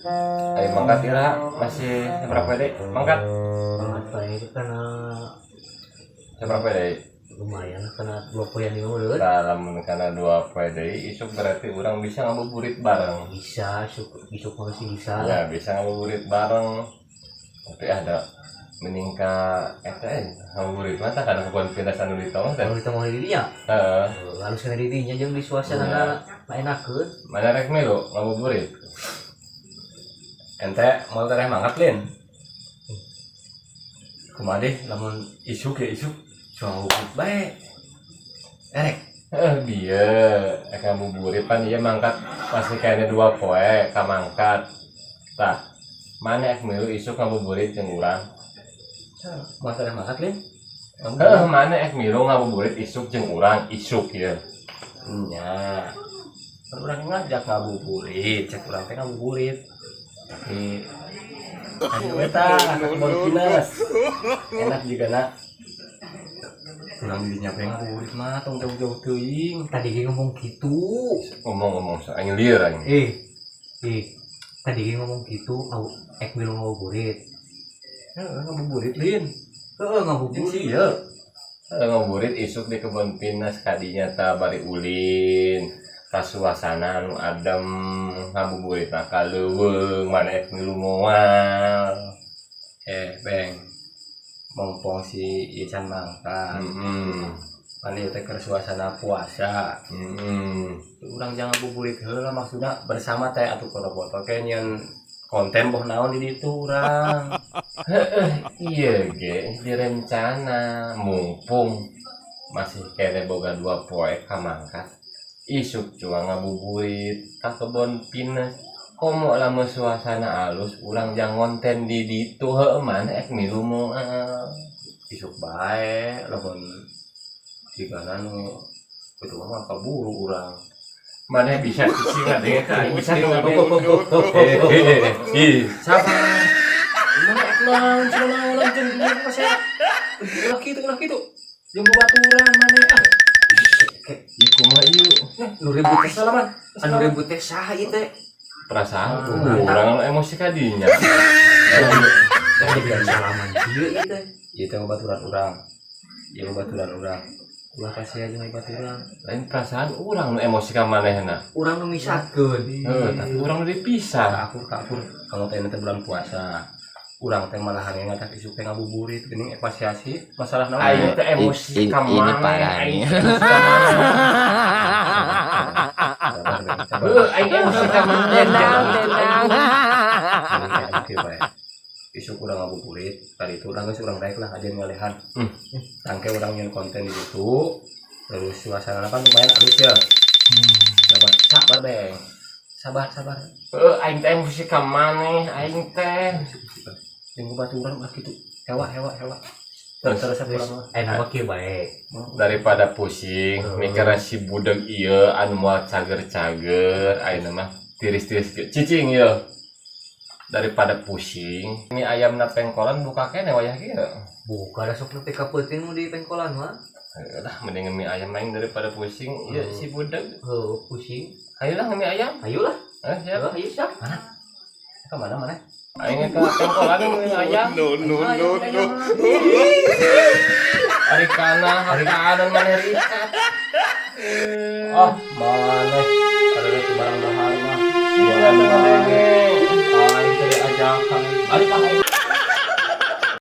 Ayo mangkat ira masih berapa deh? Mangkat Apa itu karena berapa deh? lumayan karena 25 menit. Dalam karena 2 deh isuk berarti orang bisa ngabuburit bareng. Bisa, besok masih bisa. Ya bisa ngabuburit bareng. Tapi ada meningkat ngabuburit mata kadang kebun pindah anu di tong Kalau dan kita mau dirinya, heeh. harus kena dirinya jangan di suasana nggak enakeun. Mana rek melu ngabuburit. Ente mau tereh mangkat lin. Kumaha deh lamun isuk ya isuk cuma ngabubut bae. Erek. Dia ngabuburit pan ieu mangkat pasti kayaknya 2 poe ka mangkat. Tah, mana ek melu isuk ngabuburit jeung urang. Mau tereh mangkat lin? Mana ek melu ngabuburit isuk jeung urang isuk ya. Nya, kan urang ngajak ngabuburit, cek urang teh ngabuburit. Ayo eta, kebon kinas. Enak juga nak. Urang dirinya pengen ngabuburit mah tong jauh-jauh teuing. Tadi dia ngomong gitu. Ngomong-ngomong soal nyelir aing. Tadi dia ngomong gitu. Ek bilang ngabuburit. Ngabuburit lin. Ngabuburit. Sieu. Ngabuburit isuk di kebun pinus kadinya ta bari ulin. Kasuasana anu adem ngabuburit mah kaleuweung mana ek milu moal. Beng. Mumpung si Ican mangkat. Mani teh keur suasana puasa. Urang jangan ngabuburit heula maksudna bersama teh atuh foto-foto ke nyeun konten boh naon di ditu urang. Iya ge direncana mumpung masih kene boga 2 poe ka mangkat. Isuk cua ngabuburit ka kebon pinus. Komo lamun suasana alus urang jang konten di ditu heueuh mana ek milu moal. Isuk bae lamun sigana nu kitu mah kaburu urang. Mana bisa sing ngadenge ka aing bisa Sabar. Mana ek naon cenah urang jeung dieu mah saya. Ulah kitu. Jeung babaturan maneh iku mah ieu nu ribut teh salaman. Anu ribut teh saha ieu teh? perasaan urang emosi kadinya. Tadi biar salaman kieu ieu teh. Ieu teh babaturan urang. Ulah kasih aja babaturan. Lain perasaan urang nu emosi ka manehna. Urang nu misakeun. Tapi urang nu dipisah. Akur kalau teh nanti bulan puasa. Urang teh malah hanya ngatak isuk teh ngabuburit geuning ekvasiasi masalah naon. Aing teh emosi ka maneh. Ini parah nih. Aing emosi ka maneh. Isuk urang ngabuburit, tadi itu urang geus urang daek lah ajeun ngalehan. Tangke urang nyeun konten di situ. Terus suasana kan lumayan alus ya. Sabar Beng. Sabar. Aing teh emosi ka maneh, aing teh. Jeung baturan mah kitu. Hewa. Terus urang mah. Nama kieu bae. Daripada pusing mikirna si budak ieu anu moal cager-cager ayeuna mah tiris-tiris cicing ieu. Daripada pusing mie ayamna pengkolan buka kene wayah kieu. Buka da sok nepi ka peuting nu di pengkolan mah. Lah mending mie ayam aing daripada pusing ieu si budak. Heuh, pusing. Ayolah mie ayam. Ayolah. Siap. Ayo siap. Ka mana? Aing ke pengkolan mie ayam. No. Hari kanan maneh ricat. Maneh. Ada itu barang bahar mah. Iya, teman-teman. Aing teh diajakan. Balik lah.